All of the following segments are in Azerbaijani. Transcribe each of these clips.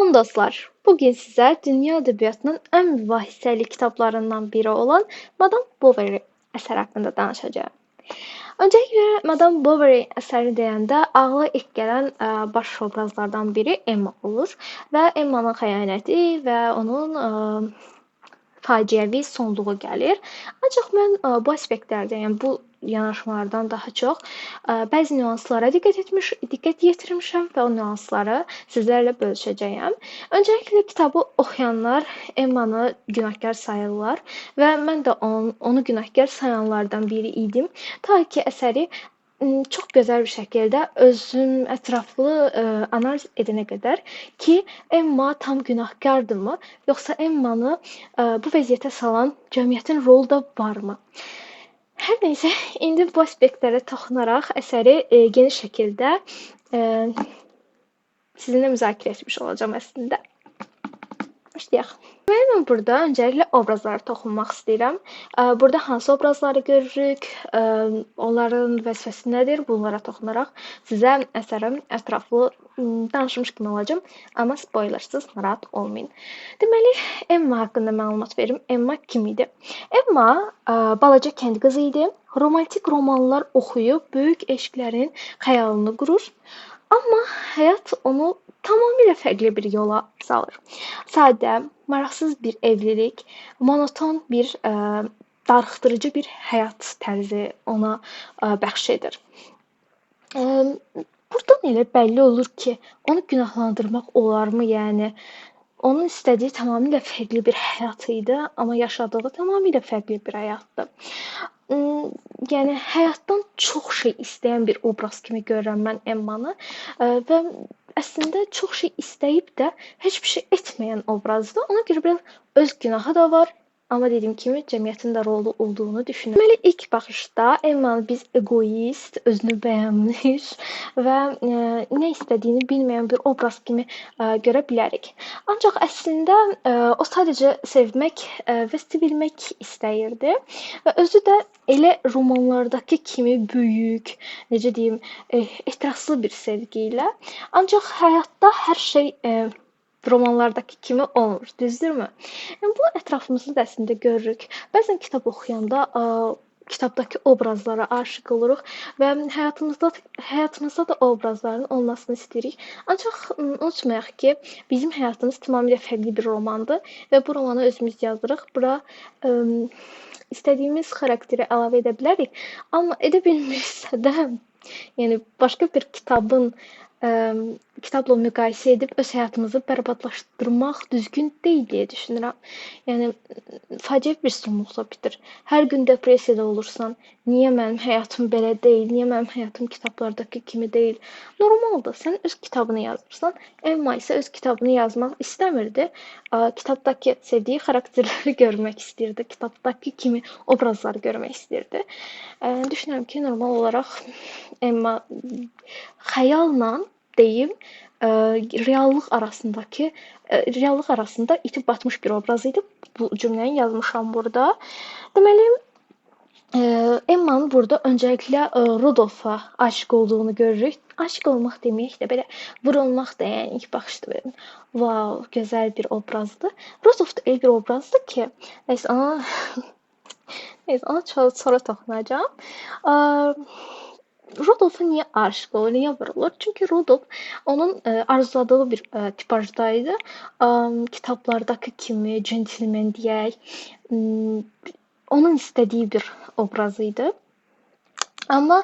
Salam dostlar. Bugün sizə dünya ədəbiyyatının ən mübahisəli kitablarından biri olan Madame Bovary əsəri haqqında danışacağam. Öncəliklə Madame Bovary əsəri deyəndə ağla ilk gələn baş obrazlardan biri Emma olur və Emmanın xəyanəti və onun faciəvi sonluğu gəlir. Ancaq mən bu aspektlərdə, yəni bu yanaşmalardan daha çox bəzi nüanslara diqqət yetirmişəm və o nüansları sizlərlə bölüşəcəyəm. Öncəliklə kitabı oxuyanlar Emmanı günahkar sayırlar və mən də onu günahkar sayanlardan biri idim. Ta ki əsəri çox gözəl bir şəkildə özüm ətraflı analiz edənə qədər ki, Emma tam günahkardırmı, yoxsa Emmanı bu vəziyyətə salan cəmiyyətin rolu da varmı? Hər nəysə, indi bu aspektlərə toxunaraq əsəri geniş şəkildə sizinlə müzakirə etmiş olacağam əslində. Başlayaq. Mən burada öncəliklə obrazlara toxunmaq istəyirəm. Burada hansı obrazları görürük, onların vəzifəsi nədir? Bunlara toxunaraq sizə əsərin ətraflı danışmış kimi olacağam, amma spoilersız narahat olmayın. Deməli, Emma haqqında məlumat verim. Emma kim idi? Emma balaca kənd qızı idi. Romantik romanlar oxuyub böyük eşqlərin xəyalını qurur. Amma həyat onu tamamilə fərqli bir yola salır. Sadə, maraqsız bir evlilik, monoton bir darıxdırıcı bir həyat tərzi ona bəxş edir. Buradan elə bəlli olur ki, onu günahlandırmaq olarmı? Yəni onun istədiyi tamamilə fərqli bir həyat idi, amma yaşadığı tamamilə fərqli bir həyatdır. Yəni həyatdan çox şey istəyən bir obraz kimi görürəm mən Emmanı və əslində çox şey istəyib də heç bir şey etməyən obrazdır. Ona görə biraz öz günahı da var. Amma dediyim kimi cəmiyyətin də rolu olduğunu düşünürəm. Deməli, ilk baxışda Emmanı biz egoist, özünü bəyənmiş və nə istədiyini bilməyən bir obraz kimi görə bilərik. Ancaq əslində o sadəcə sevmək və sevilmək istəyirdi və özü də elə romanlardakı kimi böyük, necə deyim, ehtiraslı bir sevgi ilə. Ancaq həyatda hər şey romanlardakı kimi olmur, düzdürmü? Yəni bu ətrafımızda da əslində görürük. Bəzən kitab oxuyanda kitabdakı obrazlara aşiq oluruq və həyatımızda da obrazların olmasını istəyirik. Ancaq unutmayaq ki, bizim həyatımız tamamilə fərqli bir romandır və bu romanı özümüz yazırıq. Bura istədiyimiz xarakteri əlavə edə bilərik, amma edə bilmirsə də, yəni başqa bir kitabla müqayisə edib öz həyatımızı bərbadlaşdırmaq düzgün deyil deyə düşünürəm. Yəni faciə bir sonluqla bitir. Hər gün depressiyada olursan, niyə mənim həyatım belə deyil, niyə mənim həyatım kitablardakı kimi deyil? Normaldır, sən öz kitabını yazırsan. Emma isə öz kitabını yazmaq istəmirdi. Kitabdakı sevdiyi xarakterləri görmək istəyirdi, kitabdakı kimi obrazları görmək istəyirdi. Düşünürəm ki, normal olaraq Emma xəyalla deyim, reallıq arasında itib batmış bir obraz idi. Bu cümləni yazmışam burada. Deməli, Emmanın burada öncəliklə Rodolfa aşiq olduğunu görürük. Aşiq olmaq deməyək də belə vurulmaq da, yəni ilk baxışda belə wow, gözəl bir obrazdır. Rodolf da elə bir obrazdır ki, nəysə ona sonra toxunacağam. Rodolfa niyə aşiq olur, niyə vurulur? Çünki Rodolf onun arzuladığı bir tipajdaydı. Kitablardakı kimi centilmen deyək, onun istədiyi bir obraz idi. Amma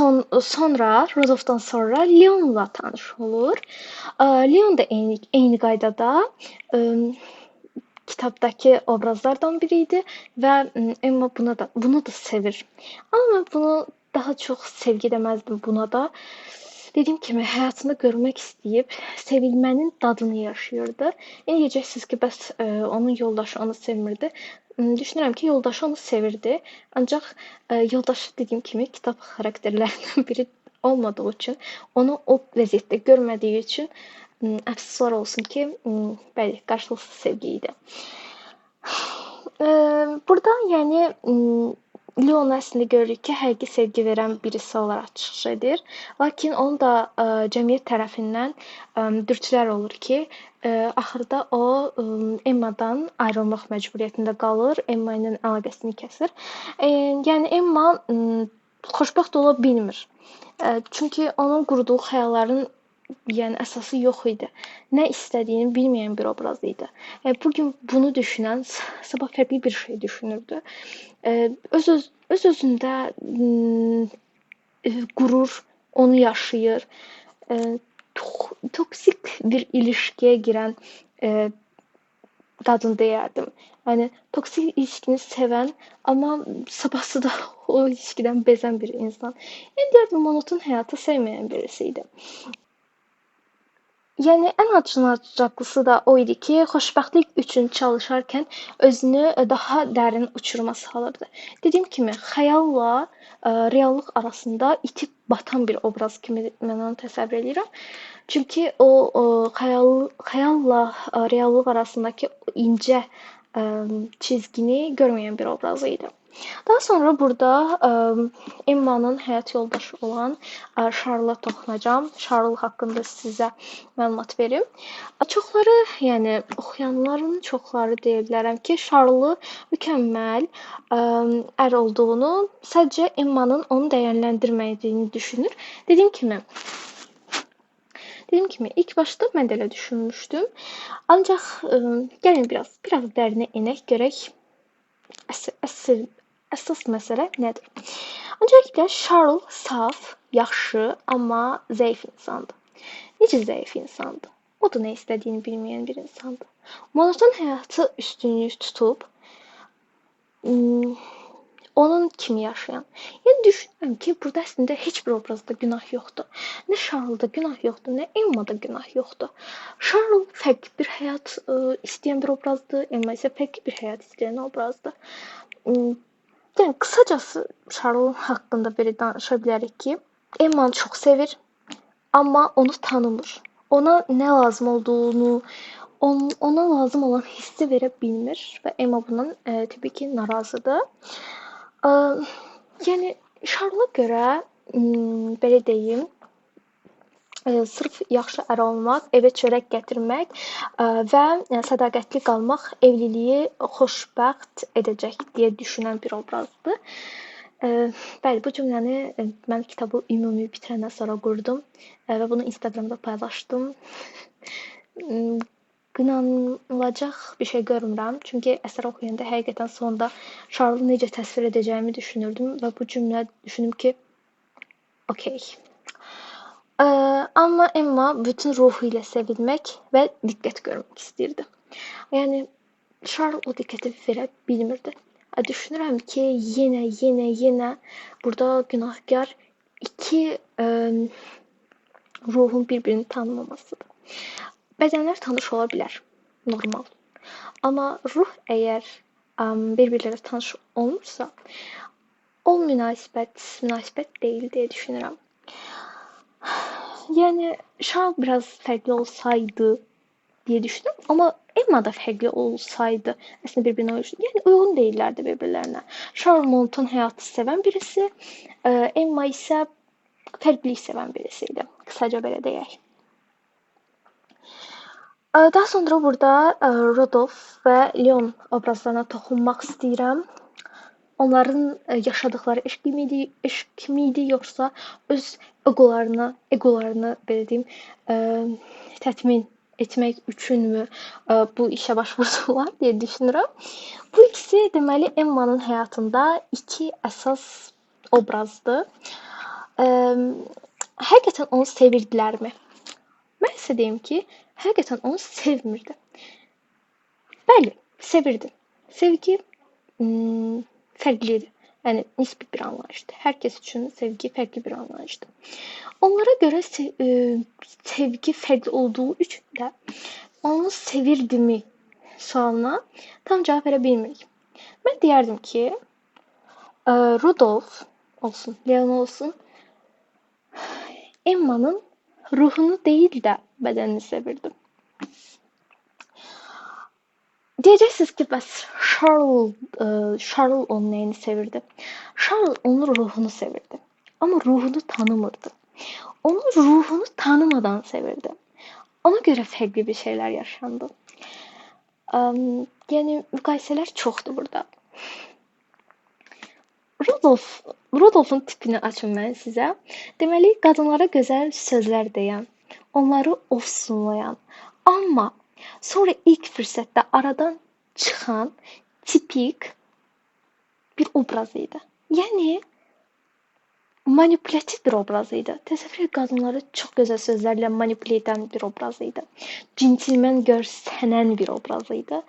sonra Rodolfdan sonra Leonla tanış olur. Leon da eyni qaydada kitabdakı obrazlardan biri idi və Emma bunu da sevir. Amma bunu daha çox sevgi deməzdim buna da. Dediyim kimi həyatında görmək istəyib sevilmənin dadını yaşayırdı. Yəni deyəcəksiniz ki, bəs onun yoldaşı onu sevmirdi. Düşünürəm ki, yoldaşı onu sevirdi. Ancaq yoldaşı dediyim kimi kitab xarakterlərindən biri olmadığı üçün, onu o vəziyyətdə görmədiyi üçün əfsuslar olsun ki, bəli, qarşılıqsız sevgi idi. Burada yəni Leon əslində görürük ki, həqiqi sevgi verən birisi olaraq çıxış edir. Lakin onu da cəmiyyət tərəfindən dürtülər olur ki, axırda o Emmadan ayrılmaq məcburiyyətində qalır, Emma ilə əlaqəsini kəsir. Yəni Emma xoşbəxt ola bilmir. Çünki onun qurduğu xəyalların yəni əsası yox idi. Nə istədiyini bilməyən bir obraz idi. Bu gün bunu düşünən sabah fərqli bir şey düşünürdü. Öz-özündə qurur onu yaşayır. Toksik bir ilişkiyə girən qadın deyərdim. Yəni toksik ilişkini sevən, amma sabahsı da o ilişkidən bezən bir insan. Yəni deyərdim monoton həyatı sevməyən birisi idi. Yəni ən acınacaqlısı da o idi ki, xoşbəxtlik üçün çalışarkən özünü daha dərin uçuruma salırdı. Dediyim kimi, xəyalla reallıq arasında itib batan bir obraz kimi mən onu təsəvvür edirəm. Çünki o xəyalla reallıq arasındakı incə çizgini görməyən bir obraz idi. Daha sonra burada Emma'nın həyat yoldaşı olan Charles'a toxunacağam. Charles haqqında sizə məlumat verim. Çoxları, yəni oxuyanların çoxları deyə bilərəm ki, Charles mükəmməl ər olduğunu, sadəcə Emma'nın onu dəyərləndirmədiyini düşünür. Dediyim kimi ilk başda mən də elə düşünmüşdüm. Ancaq gəlin biraz dərinə enək, görək əsas məsələ nədir? Öncəliklə Charles saf, yaxşı, amma zəif insandır. Necə zəif insandır? O da nə istədiyini bilməyən bir insandır. Monoton həyatı üstünlük tutub onun kimi yaşayan. Yəni düşünürəm ki, burada əslində heç bir obrazda günah yoxdur. Nə Charles'da günah yoxdur, nə Emma'da günah yoxdur. Charles fərqli bir həyat istəyən bir obrazdır, Emma isə fərqli bir həyat istəyən obrazdır. Yəni qısacası Charles haqqında belə danışa bilərik ki, Emmanı çox sevir, amma onu tanımır. Ona nə lazım olduğunu, ona lazım olan hissi verə bilmir və Emma bundan təbii ki, narazıdır. Yəni Charles'a görə belə deyim, sırf yaxşı ər olmaq, evə çörək gətirmək və sədaqətli qalmaq evliliyi xoşbəxt edəcək deyə düşünən bir obrazdır. Bəli, bu cümləni mən kitabı ümumi bitirəndən sonra qurdum və bunu Instagramda paylaşdım. Qınanılacaq bir şey görmürəm, çünki əsər oxuyanda həqiqətən sonda Charles'ı necə təsvir edəcəyimi düşünürdüm və bu cümlə düşündüm ki, okey. Amma Emma bütün ruhu ilə sevilmək və diqqət görmək istəyirdi. Yəni Charles o diqqəti verə bilmirdi. Düşünürəm ki, yenə burada günahkar iki ruhun bir-birini tanımamasıdır. Bədənlər tanış ola bilər, normal. Amma ruh əgər bir-birləri tanış olmursa, o münasibət deyil deyə düşünürəm. Yəni Charles biraz fərqli olsaydı deyə düşünürəm, amma Emma da fərqli olsaydı, əslində bir-birinə uyğun deyillərdi bir-birlərinə. Charles monoton həyatı sevən birisi, Emma isə fərqlilik sevən birisi idi. Qısaca belə deyək. Daha sonra burada Rodolf və Leon obrazlarına toxunmaq istəyirəm. Onların yaşadıkları eşq mi idi, yoxsa öz egolarını belə deyim, tətmin etmək üçünmü bu işə başvurdular deyə düşünürəm. Bu ikisi deməli Emma'nın həyatında iki əsas obrazdır. Həqiqətən onu sevirdilərmi? Mən isə deyim ki, həqiqətən onu sevmirdi. Bəli, sevirdi. Sevgi fərqlidir. Yəni nisbi bir anlayışdır. Hər kəs üçün sevgi fərqli bir anlayışdır. Onlara görə sevgi fərqli olduğu üçün də onu sevirdimi sualına tam cavab verə bilmirik. Mən deyərdim ki, Rudolf olsun, Leon olsun, Emma'nın ruhunu deyil də bədənini sevirdim. Deyəcəksiniz ki, bəs Charles onun nəyini sevirdi? Charles onun ruhunu sevirdi. Amma ruhunu tanımırdı. Onun ruhunu tanımadan sevirdi. Ona görə fərqli bir şeylər yaşandı. Yəni müqayisələr çoxdur burada. Rudolfun tipini açım mən sizə. Deməli, qadınlara gözəl sözlər deyən, onları ofsunlayan, amma sonra ilk fürsətdə aradan çıxan tipik bir obraz idi. Yəni manipulativ bir obraz idi. Təsəvvür et, qadınları çox gözəl sözlərlə manipulə edən bir obraz idi. Centilmen görsənən bir obraz idi.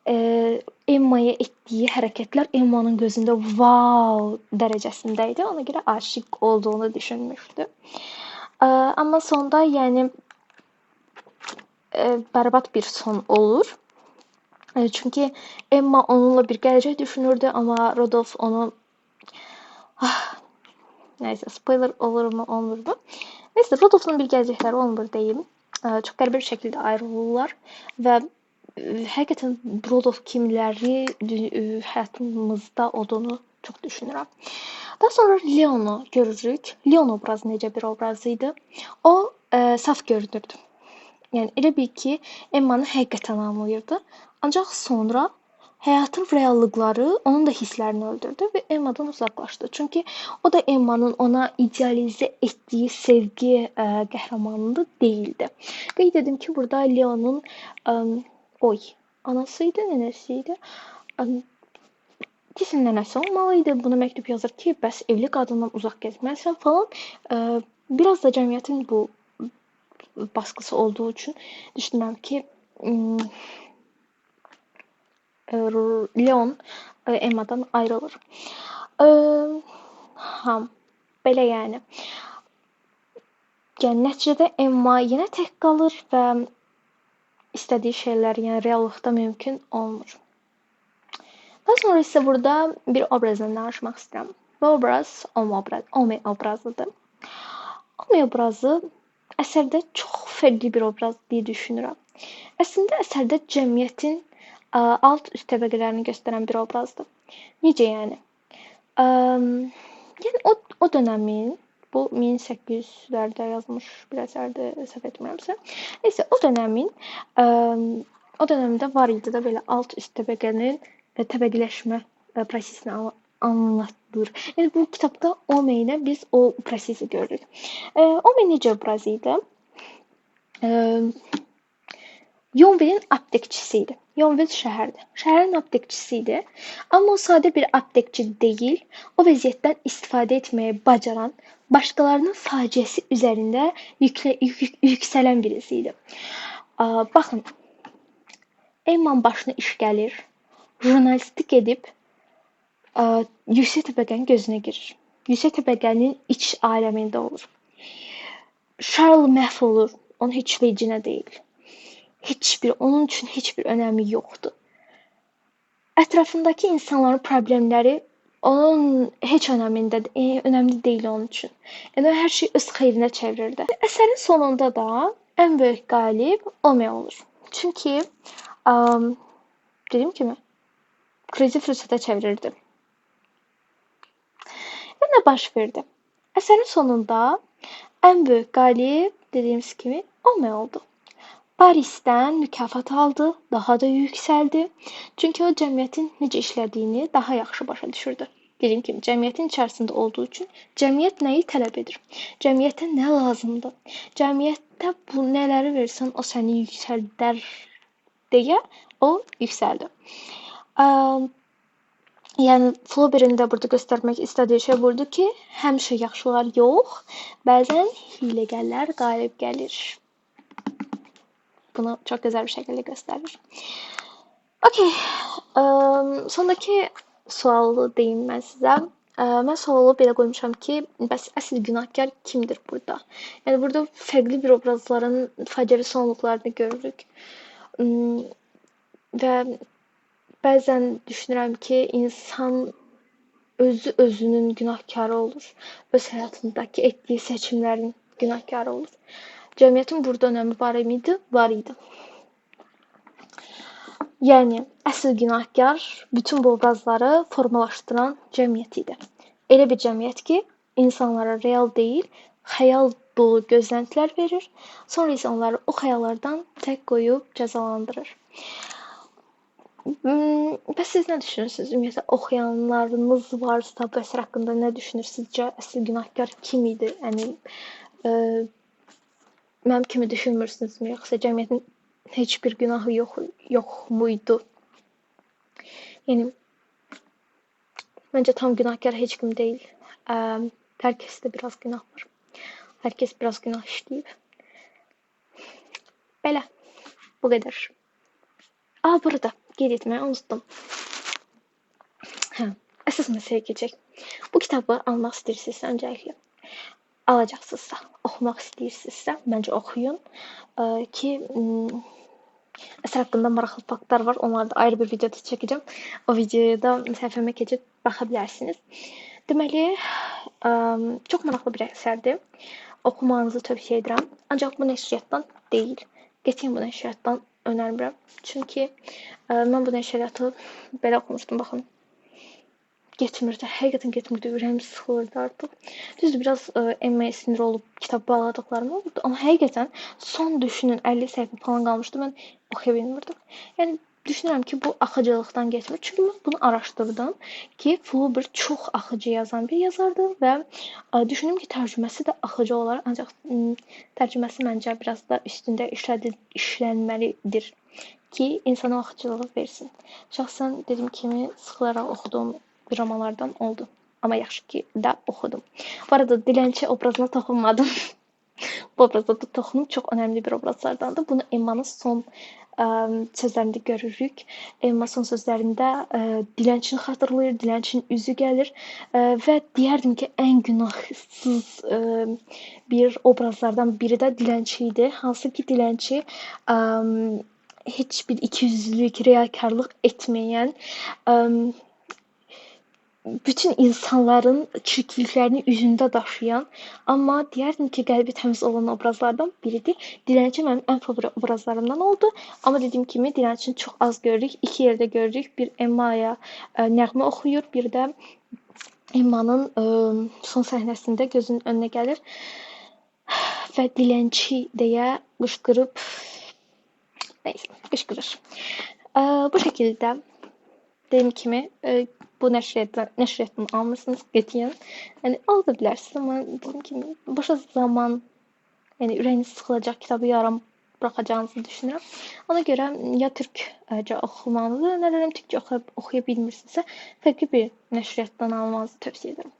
Emma'ya etdiyi hərəkətlər Emma'nın gözündə wow dərəcəsində idi. Ona görə aşiq olduğunu düşünmüşdü. Amma sonda yəni bərbad bir son olur. Çünki Emma onunla bir gələcək düşünürdü, amma Rudolf onu nəysə spoiler olur mu, olmur mu? Nəysə, Rudolf'un bir gələcəkləri olmur deyim. Çox qəribə bir şəkildə ayrılırlar və həqiqətən Rudolf kimləri həyatımızda olduğunu çox düşünürəm. Daha sonra Leon'u görürük. Leon obrazı necə bir obraz idi? O saf görünürdü. Yəni elə bil ki, Emma'nı həqiqətən anlayırdı. Ancaq sonra həyatın reallıqları onun da hisslərini öldürdü və Emma'dan uzaqlaşdı. Çünki o da Emma'nın ona idealizə etdiyi sevgi qəhrəmanı deyildi. Qeyd edim ki, burada Leon'un anasıydı, nənəsiydi. Kesin nənəsi olmalıydı. Buna məktub yazır ki, bəs evli qadından uzaq gəzməlisən falan. Biraz da cəmiyyətin bu baskısı olduğu üçün düşünürəm ki, Leon Emma'dan ayrılır. Belə yəni. Yəni nəticədə Emma yenə tək qalır və istədiyi şeylər, yəni reallıqda mümkün olmur. Daha sonra isə burada bir obrazdan danışmaq istəyirəm. Bu obraz Ome obrazıdır. Ome obrazı əsərdə çox fərqli bir obraz deyə düşünürəm. Əslində əsərdə cəmiyyətin alt-üst təbəqələrini göstərən bir obrazdır. Necə yəni? Yəni o dönəmin, bu 1800-lərdə yazılmış bir əsərdir, səhv etmirəmsə. Nəysə, o dönəmdə var idi da belə alt-üst təbəqənin təbəqələşmə prosesini anlatılır. Yəni bu kitabda Ome ilə biz o prosesi görürük. Ome necə obraz idi? Yonville'in aptekçisi idi. Yonville şəhərdir. Şəhərin aptekçisi idi. Amma o sadə bir aptekçi deyil, o vəziyyətdən istifadə etməyə bacaran, başqalarının faciəsi üzərində yüksələn birisi idi. Baxın, Emma'nın başına iş gəlir, jurnalistlik edib yüksək təbəqənin gözünə girir. Yüksək təbəqənin iç aləmində olur. Charles məhv olur, onun heç vecinə deyil. Onun üçün heç bir önəmi yoxdur. Ətrafındakı insanların problemləri onun heç önəmli deyil onun üçün. Yəni hər şey öz xeyrinə çevirirdi. Əsərin sonunda da ən böyük qalib Ome olur. Çünki dediyim kimi krizi fürsətə çevirirdi. Və nə baş verdi? Əsərin sonunda ən böyük qalib dediyimiz kimi Ome oldu. Parisdən mükafat aldı, daha da yüksəldi. Çünki o cəmiyyətin necə işlədiyini daha yaxşı başa düşürdü. Dediyim kimi, cəmiyyətin içərisində olduğu üçün cəmiyyət nəyi tələb edir? Cəmiyyətə nə lazımdır? Cəmiyyətdə bu nələri versən, o səni yüksəldər deyə o yüksəldi. Yəni Flaubert'in də burada göstərmək istədiyi şey budur ki, həmişə yaxşılar yox, bəzən hiyləgərlər qalib gəlir. Bunu çox gözəl bir şəkildə göstərir. Okay. Sondakı sualı deyim mən sizə. Mən sualı belə qoymuşam ki, bəs əsl günahkar kimdir burada? Yəni burada fərqli bir obrazların faciəvi sonluqlarını görürük. Və bəzən düşünürəm ki, insan özünün günahkarı olur. Öz həyatındakı etdiyi seçimlərin günahkarı olur. Cəmiyyətin burada önəmi var idi? Var idi. Yəni əsl günahkar bütün bu obrazları formalaşdıran cəmiyyət idi. Elə bir cəmiyyət ki, insanlara real deyil, xəyal dolu gözləntilər verir, sonra isə onları o xəyallardan tək qoyub cəzalandırır. Bəs siz nə düşünürsünüz? Ümumiyyətlə oxuyanlarınız varsa bu əsər haqqında nə düşünürsünüz? Sizcə əsl günahkar kim idi? Yəni mənim kimi düşünmürsünüzmü, yoxsa cəmiyyətin heç bir günahı yox muydu? Yəni məncə tam günahkar heç kim deyil. Hər kəsdə biraz günah var. Hər kəs biraz günah işləyib. Belə, bu qədər. Burada qeyd etməyi unutdum. Əsas məsələyə keçək. Bu kitabı almaq istəyirsinizsə öncəliklə alacaqsınızsa, oxumaq istəyirsinizsə, məncə oxuyun ki, əsər haqqında maraqlı faktlar var. Onları da ayrı bir videoda çəkəcəm. O videoda səhifəmə keçib baxa bilərsiniz. Deməli, çox maraqlı bir əsərdir. Oxumanızı tövsiyə edirəm. Ancaq bu nəşriyyatdan deyil. Qətiyyən bu nəşriyyatdan önərmirəm. Çünki mən bu nəşriyyatı belə oxumuşdum, baxın. Getmirdi, həqiqətən getmirdi, ürəyim sıxılırdı artıq. Düzdür, biraz Emma'ya sinir olub kitab bağladıqlarım oldu, amma həqiqətən son düşünün 50 səhifə falan qalmışdı, mən oxuya bilmirdim. Yəni düşünürəm ki, bu axıcılıqdan getmir. Çünki mən bunu araşdırdım ki, Flaubert çox axıcı yazan bir yazardır və düşündüm ki, tərcüməsi də axıcı olar, ancaq tərcüməsi məncə biraz da üstündə işlənməlidir ki, insana axıcılıq versin. Şəxsən dediyim kimi sıxılaraq oxuduğum dramalardan oldu. Amma yaxşı ki də oxudum. Bu arada dilənçi obrazına toxunmadım. Bu obrazda da toxunum çox önəmli bir obrazlardandır. Bunu Emma'nın son sözlərində görürük. Emma son sözlərində dilənçini xatırlayır, dilənçinin üzü gəlir və deyərdim ki, ən günahsız bir obrazlardan biri də dilənçi idi. Hansı ki, dilənçi heç bir ikiyüzlülük, riyakarlıq etməyən, bütün insanların çirkliklərini üzündə daşıyan, amma deyərdim ki, qəlbi təmiz olan obrazlardan biridir. Dilənçi mənim ən favori obrazlarımdan oldu. Amma dediyim kimi, dilənçini çox az görürük. İki yerdə görürük. Bir Emma'ya nəğmə oxuyur, bir də Emma'nın son səhnəsində gözünün önünə gəlir və dilənçi deyə qışqırıb, neyse, qışqırır. Bu şəkildə dediyim kimi, bu nəşriyyatdan almırsınız qətiyyən. Yəni ala bilərsiniz, amma dediyim kimi boşa zaman, yəni ürəyiniz sıxılacaq kitabı yarım buraxacağınızı düşünürəm. Ona görə ya türkcə oxumanızı önərirəm, türkcə oxuya bilmirsinizsə, fərqli bir nəşriyyatdan almanızı tövsiyə edirəm.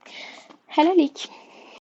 Hələlik.